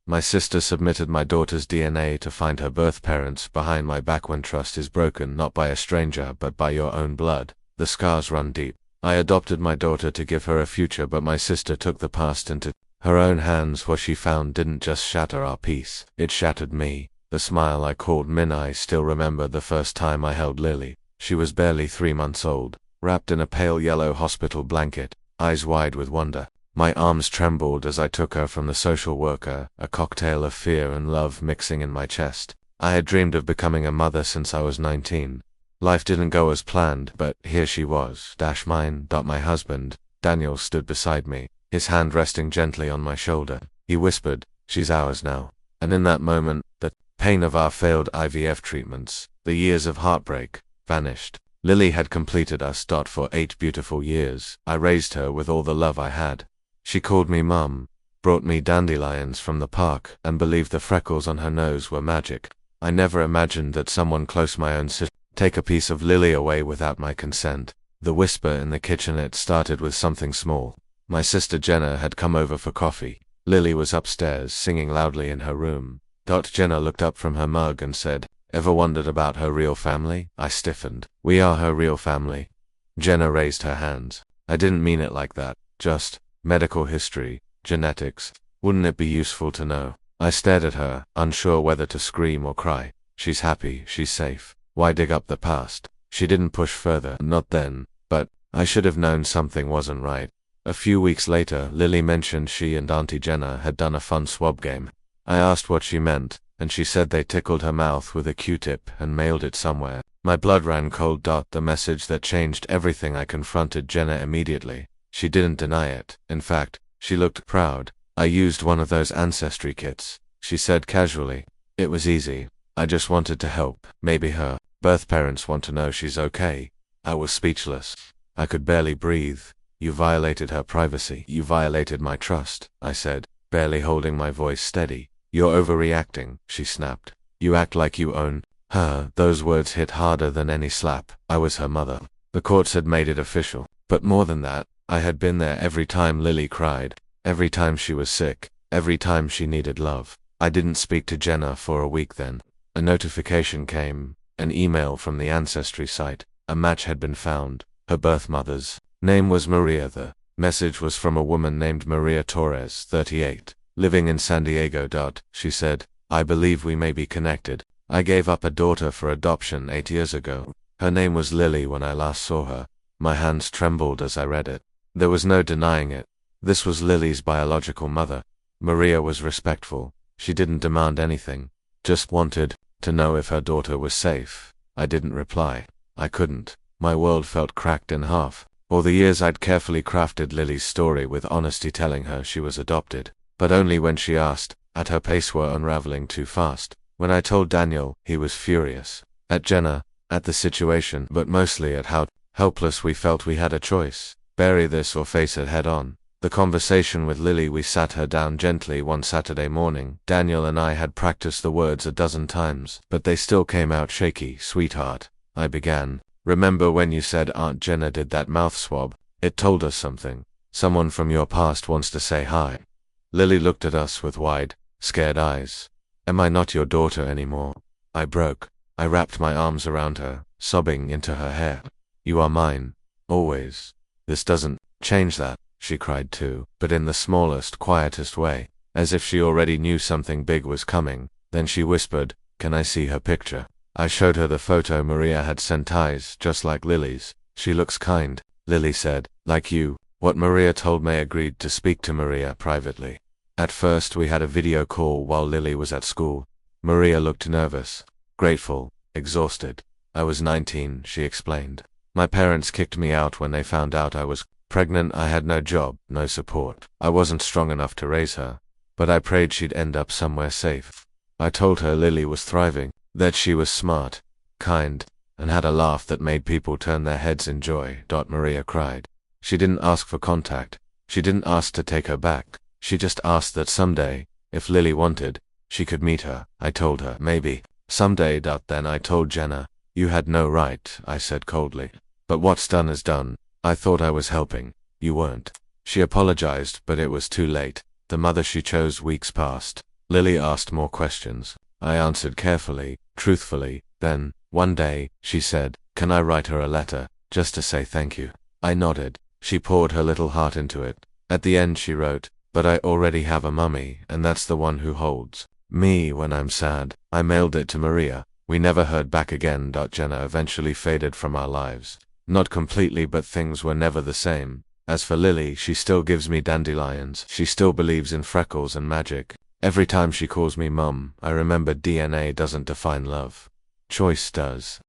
My sister submitted my daughter's DNA to find her birth parents behind my back. When trust is broken not by a stranger but by your own blood, the scars run deep. I adopted my daughter to give her a future, but my sister took the past into her own hands. What she found didn't just shatter our peace, it shattered me. The smile I called Min. I still remember the first time I held Lily. She was barely 3 months old, wrapped in a pale yellow hospital blanket, eyes wide with wonder. My arms trembled as I took her from the social worker, a cocktail of fear and love mixing in my chest. I had dreamed of becoming a mother since I was 19. Life didn't go as planned, but here she was. Mine. My husband, Daniel, stood beside me, his hand resting gently on my shoulder. He whispered, "She's ours now." And in that moment, the pain of our failed IVF treatments, the years of heartbreak, vanished. Lily had completed us. For 8 beautiful years, I raised her with all the love I had. She called me Mum, brought me dandelions from the park, and believed the freckles on her nose were magic. I never imagined that someone close, my own sister, take a piece of Lily away without my consent. The whisper in the kitchen, it started with something small. My sister Jenna had come over for coffee. Lily was upstairs, singing loudly in her room. Jenna looked up from her mug and said, "Ever wondered about her real family?" I stiffened. "We are her real family." Jenna raised her hands. "I didn't mean it like that. Just medical history, genetics. Wouldn't it be useful to know?" I stared at her, unsure whether to scream or cry. "She's happy, she's safe. Why dig up the past?" She didn't push further, not then, but I should have known something wasn't right. A few weeks later, Lily mentioned she and Auntie Jenna had done a fun swab game. I asked what she meant, and she said they tickled her mouth with a Q-tip and mailed it somewhere. My blood ran cold. The message that changed everything. I confronted Jenna immediately. She didn't deny it. In fact, she looked proud. "I used one of those ancestry kits," she said casually. "It was easy. I just wanted to help. Maybe her birth parents want to know she's okay." I was speechless. I could barely breathe. "You violated her privacy. You violated my trust," I said, barely holding my voice steady. "You're overreacting," she snapped. "You act like you own her." Those words hit harder than any slap. I was her mother. The courts had made it official. But more than that, I had been there every time Lily cried, every time she was sick, every time she needed love. I didn't speak to Jenna for a week then. A notification came, an email from the ancestry site. A match had been found. Her birth mother's name was Maria. The message was from a woman named Maria Torres, 38, living in San Diego. She said, "I believe we may be connected. I gave up a daughter for adoption 8 years ago. Her name was Lily when I last saw her." My hands trembled as I read it. There was no denying it. This was Lily's biological mother. Maria was respectful. She didn't demand anything, just wanted to know if her daughter was safe. I didn't reply. I couldn't. My world felt cracked in half. All the years I'd carefully crafted Lily's story with honesty, telling her she was adopted. But only when she asked, at her pace were unraveling too fast. When I told Daniel, he was furious. At Jenna, at the situation, but mostly at how helpless we felt. We had a choice. Bury this or face it head on. The conversation with Lily, we sat her down gently one Saturday morning. Daniel and I had practiced the words a dozen times, but they still came out shaky. "Sweetheart," I began, "remember when you said Aunt Jenna did that mouth swab? It told us something. Someone from your past wants to say hi." Lily looked at us with wide, scared eyes. "Am I not your daughter anymore?" I broke. I wrapped my arms around her, sobbing into her hair. "You are mine. Always. This doesn't change that." She cried too, but in the smallest, quietest way, as if she already knew something big was coming. Then she whispered, "Can I see her picture?" I showed her the photo Maria had sent. Eyes just like Lily's. "She looks kind," Lily said. "Like you." What Maria told me. Agreed to speak to Maria privately. At first we had a video call while Lily was at school. Maria looked nervous, grateful, exhausted. "I was 19, she explained. "My parents kicked me out when they found out I was pregnant. I had no job, no support. I wasn't strong enough to raise her, but I prayed she'd end up somewhere safe. I told her Lily was thriving, that she was smart, kind, and had a laugh that made people turn their heads in joy." Maria cried. She didn't ask for contact. She didn't ask to take her back. She just asked that someday, if Lily wanted, she could meet her. I told her, maybe, someday. Then I told Jenna, "You had no right," I said coldly. "But what's done is done. I thought I was helping. You weren't." She apologized, but it was too late. The mother she chose weeks passed. Lily asked more questions. I answered carefully, truthfully. Then, one day, she said, "Can I write her a letter, just to say thank you?" I nodded. She poured her little heart into it. At the end she wrote, "But I already have a mummy, and that's the one who holds me when I'm sad." I mailed it to Maria. We never heard back again. Jenna eventually faded from our lives. Not completely, but things were never the same. As for Lily, she still gives me dandelions. She still believes in freckles and magic. Every time she calls me mum, I remember DNA doesn't define love. Choice does.